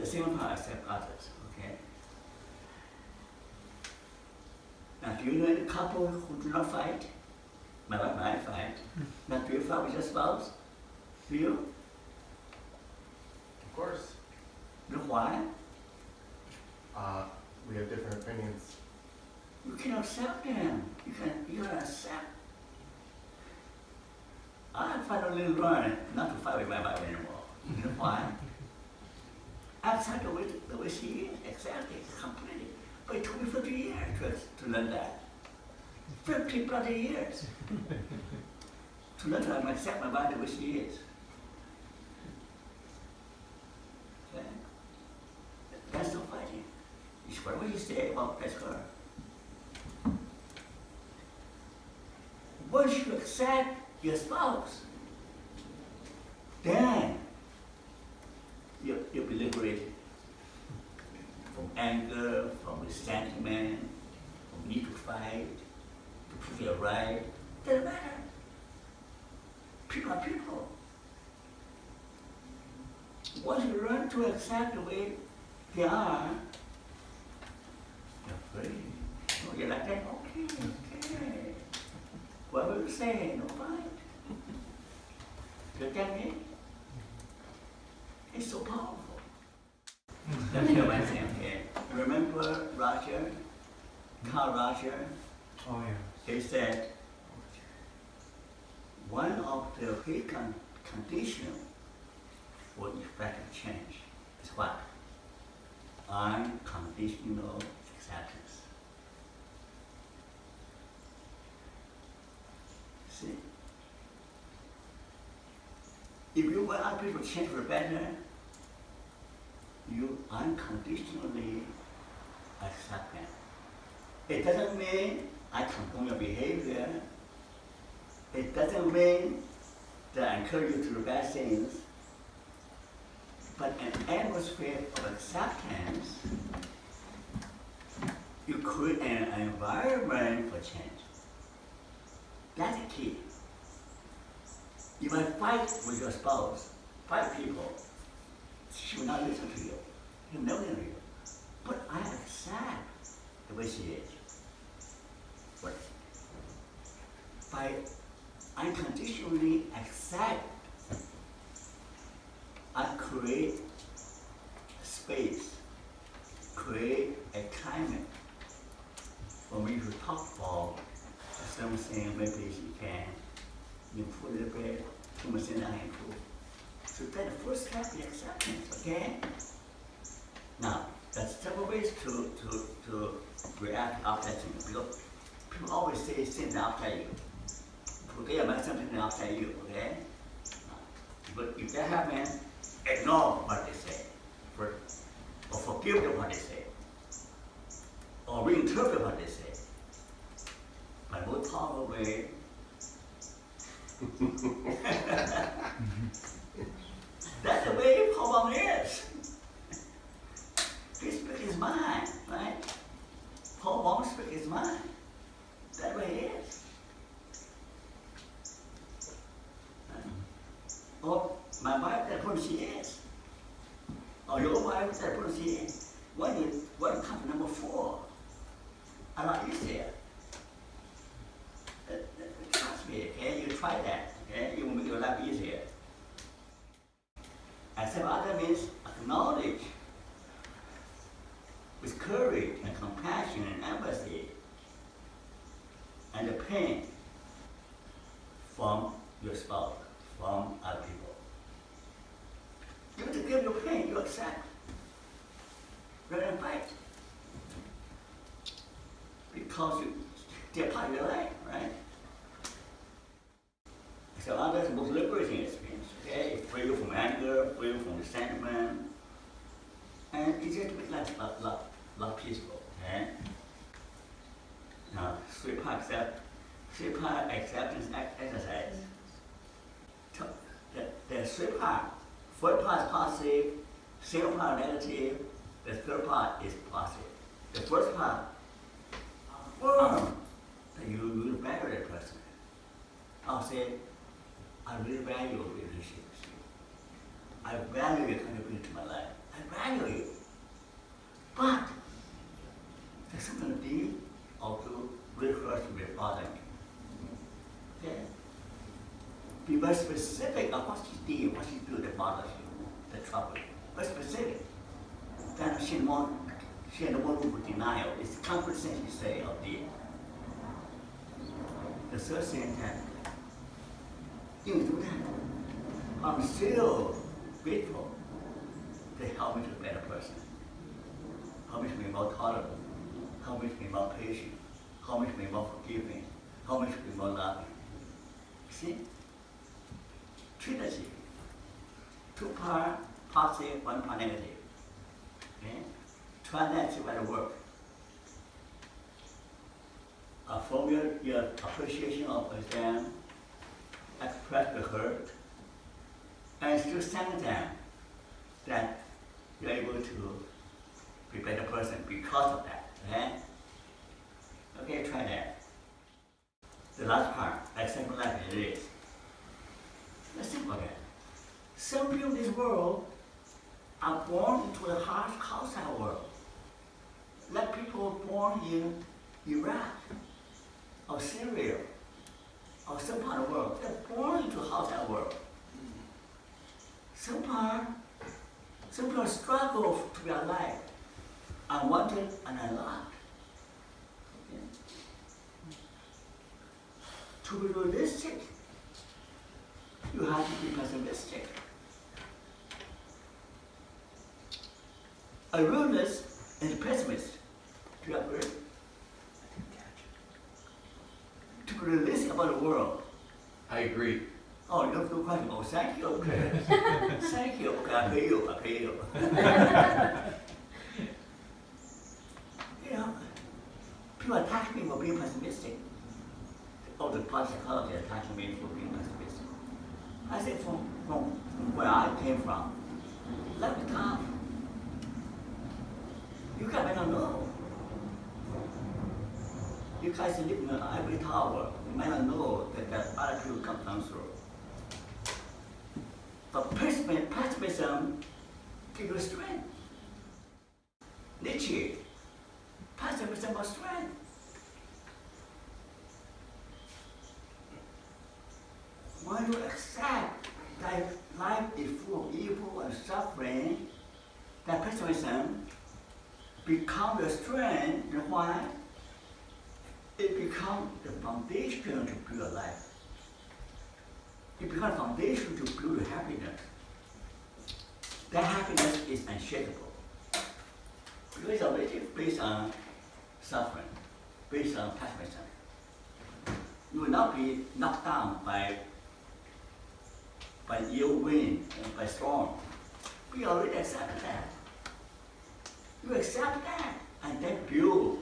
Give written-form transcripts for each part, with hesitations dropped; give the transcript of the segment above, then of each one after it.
the same part accept others, okay? Now, do you know any couple who do not fight? My wife and I fight. Now, do you fight with your spouse? Do you? Of course. You know why? We have different opinions. You can accept them. You can accept. I finally learned not to fight with my wife anymore. You know why? I accept the way she is, exactly, completely. But it took me 50 years to learn that. 50 bloody years. To learn to accept my wife the way she is. Okay? That's not fighting. It's whatever you say about that's her. Once you accept your spouse, then you'll be liberated from anger, from resentment, from need to fight, to prove you're right. Doesn't matter. People are people. Once you learn to accept the way they are, you're free. Oh, you're like that? Okay. Whatever you say, no fight. You get me? It's so powerful. Let me tell my thing here. Remember Roger? Carl Roger? Oh yeah. He said, one of the preconditions for effective change is what? Unconditional acceptance. See? If you want other people to change for better, you unconditionally accept them. It doesn't mean I condone your behavior. It doesn't mean that I encourage you to do bad things. But an atmosphere of acceptance, you create an environment for change. That's the key. You might fight with your spouse, fight people. She will not listen to you. She'll never listen to you. But I accept the way she is. But by unconditionally accept, I create space, create a climate for me to talk about something maybe she can improve a little bit, something I improve. So that's the first step is acceptance, okay? Now, there's several ways to react after things, because people always say things after you. Forget about something after you, okay? But if that happens, ignore what they say, or forgive them what they say, or reinterpret what they say. But most powerful way, that's the way Paul is. He speaks his mind, right? Paul won't speak his mind. That's what he is. Or my wife, that's what she is. Or your wife, that's what she is. When you come to number 4, a lot easier. Trust me, okay? You try that, okay? It will make your life easier. Accept other means acknowledge with courage and compassion and empathy and the pain from your spouse, from other people. You have to give your pain, you accept, rather than fight. Because they're part of your life, right? So others the most liberating experience, okay? It frees you from anger, frees you from resentment, and it just makes life a lot peaceful, okay? Now, 3-part acceptance exercise. So, there's 3 parts. First part is positive, second part negative, the third part is positive. The first part, that you really value that person. I'll say, I really value your relationship with you. I value your contribution to my life. I value you. But there's something deep or to really hurt me, bother me. Okay? Be very specific of what she did, what she do that bothers you, that trouble you. Very specific. Then she had no more room for denial. It's the concrete thing she say or did. The third thing that you do that, I'm still grateful. They help me to be a better person. Help me to be more tolerant. Help me to be more patient. Help me to be more forgiving. Help me to be more loving. See? Trinity. 2 part positive, 1 part negative. Okay? Try that to better work. From your appreciation of them, express the hurt, and still thank them that you're able to be a better person because of that. Okay? Okay, try that. The last part, accept life as it is. Let's think about that. Some people in this world are born into a harsh hostile world. Like people born in Iraq or Syria or some part of the world, they're born into a hostile world. Some people struggle to be alive, unwanted and unloved. Okay? To be realistic, you have to be pessimistic. A realist and a pessimist. Do you agree? To be realistic about the world. I agree. Oh, you have no question. Oh, thank you. Okay. Thank you. Okay, I pay you. I pay you. You know, people attack me for being pessimistic. Oh, the positive psychology attacking me for being pessimistic. I said, from where I came from, life is tough. You guys may not know. You guys live in an ivory tower. You might not know that other people come down through. But pessimism gives you strength. Nietzsche, pessimism was strength. When you accept that life is full of evil and suffering, that pessimism becomes your strength. You know why? It becomes the foundation to build a life. It becomes a foundation to build your happiness. That happiness is unshakable. Because it's already based on suffering, based on pessimism. You will not be knocked down by ill wind and by storm. We already accept that. You accept that and then build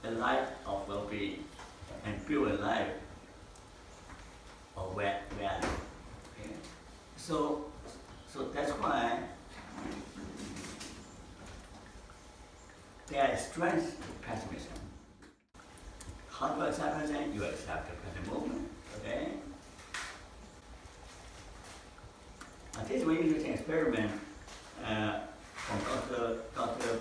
a life of well-being and build a life of value. Okay? So that's why there is strength to pessimism. How do you accept pessimism? You accept the present moment. Okay? This is an interesting experiment from Dr.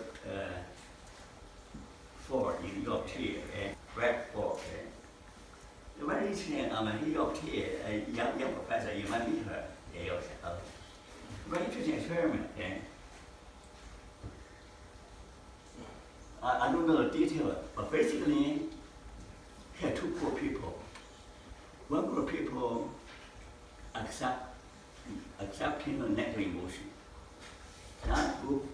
Ford in New York City, Brad Ford. Very interesting, New York City, a young professor, you might meet her. Very interesting experiment. I don't know the detail, but basically, here are 2 poor people. One group of people accepting a negative emotion. Another group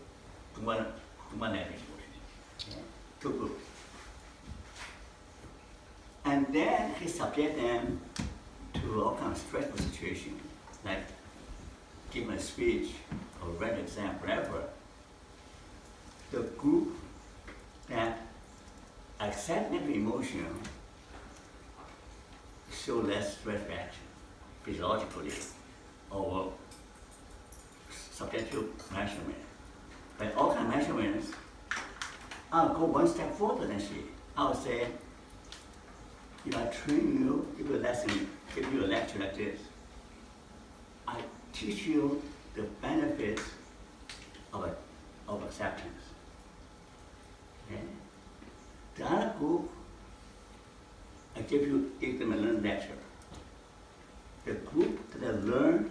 do one negative emotion. 2 groups. And then he subject them to all kinds of stressful situations, like giving a speech or write an exam, whatever. The group that accept negative emotion show less stress reaction, physiologically, or subject to measurement. But all kinds of measurements, I'll go one step further than she. I'll say, if I train you, give you a lesson, give you a lecture like this, I teach you the benefits of a a group, I give them a learning lecture. The group that have learned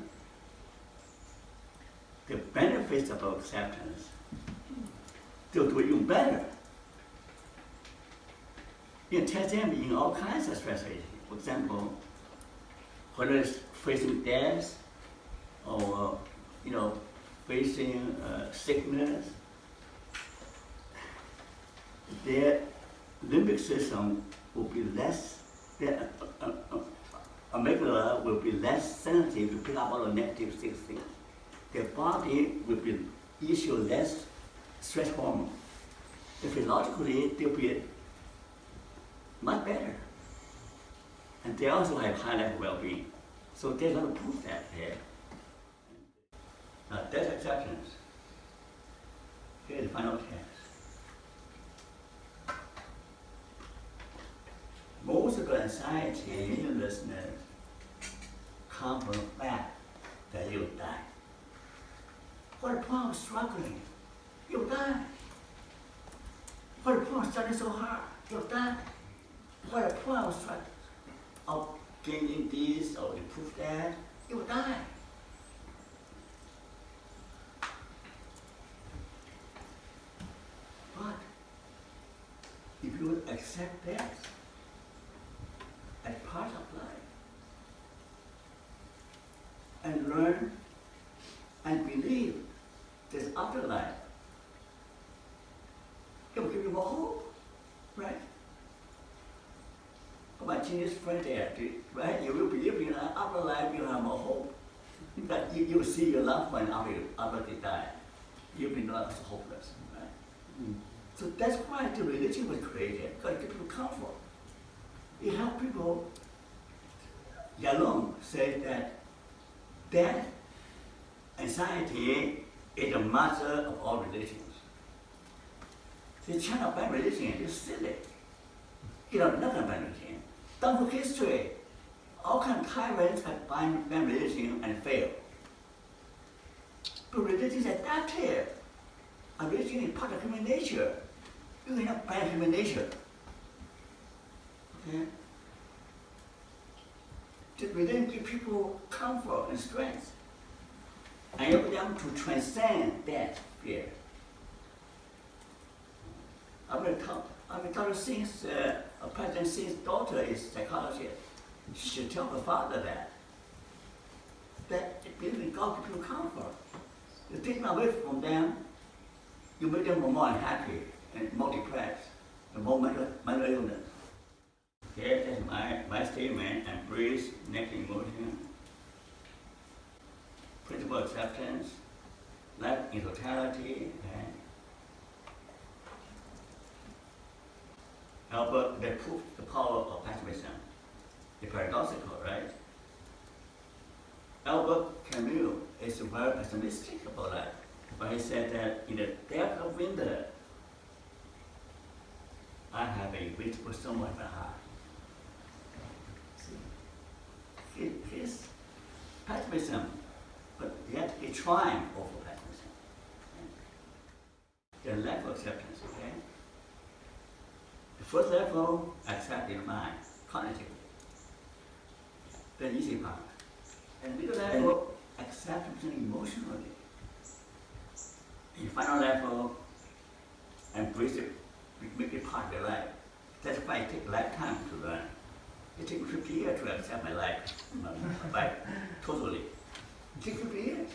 the benefits of acceptance, they'll do even better. You can test them in all kinds of stresses. For example, whether it's facing death or facing sickness, their limbic system will be less, their amygdala will be less sensitive to pick up all the negative things. Their body will be issue less stress hormone. Physiologically, they'll be much better. And they also have high level well-being. So there's a lot of proof that here. That's acceptance. Here's the final test. Most of the anxiety and meaninglessness come from the fact that you'll die. What the point of struggling? You'll die. What the point of studying so hard? You'll die. What the point of struggling? Of gaining this or improve that? You'll die. But if you would accept death as part of life and learn and believe there's afterlife, it will give you more hope, right? My Chinese friend there, right? You will believe in an afterlife, you have more hope. That you see your loved one after they die. You'll be not so hopeless, right? So that's why the religion was created, because it gives people comfort. It helps people. Yalom said that death, anxiety is the mother of all religions. The China ban religion is silly. Nothing ban religion. Down through history, all kinds of tyrants have banned religion and failed. But religion is adaptive. A religion is part of human nature. You cannot ban human nature. Okay? The religion gives people comfort and strength. And help them to transcend that fear. I've been taught since President Xi's daughter is a psychologist. She should tell her father that believing in God gives people comfort. You take them away from them, you make them more unhappy and more depressed, and more mental illness. Okay, that's my statement. Embrace negative emotion. Principle acceptance, life in totality, and Albert, they proved the power of pessimism. It's paradoxical, right? Albert Camus is very pessimistic about life, but he said that in the depth of winter, I have a beautiful summer in my heart. See, his pessimism, but yet he triumphed over pessimism. The lack of acceptance, okay? The first level, accept in mind, cognitively. The easy part. And middle level, accept emotionally. The final level, embrace it, make it part of your life. That's why it takes a lifetime to learn. It takes 50 years to accept my life, totally. It takes 50 years.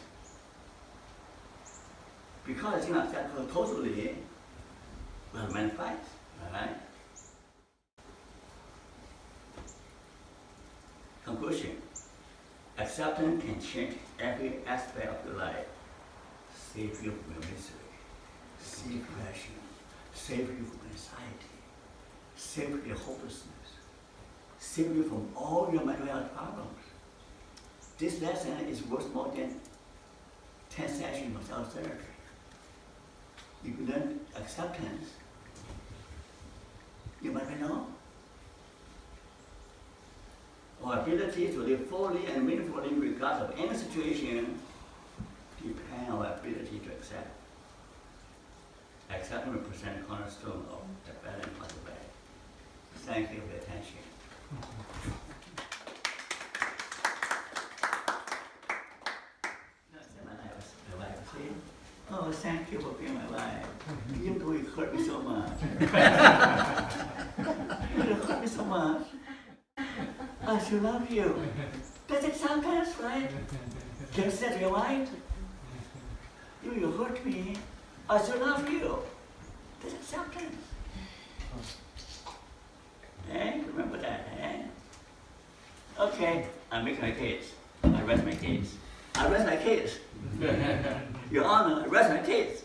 Because it's not accepted totally, we have many fights, alright? Conclusion. Acceptance can change every aspect of your life. Save you from your misery, save depression, save you from anxiety, save your hopelessness, save you from all your mental health problems. This lesson is worth more than 10 sessions of self-therapy. If you learn acceptance, you might be know. Our ability to live fully and meaningfully regardless of any situation depends on our ability to accept. Acceptance represents the cornerstone of the balance of the way. Thank you for your attention. My wife said, "Oh, thank you for being my wife. Even though you hurt me so much. You hurt me so much. I still love you." That's a sentence, right? Can you say that to your wife? You hurt me. I still love you. That's a sentence. Eh? Remember that, eh? Okay, I make my case. I rest my case. I rest my case. Your Honor, I rest my case.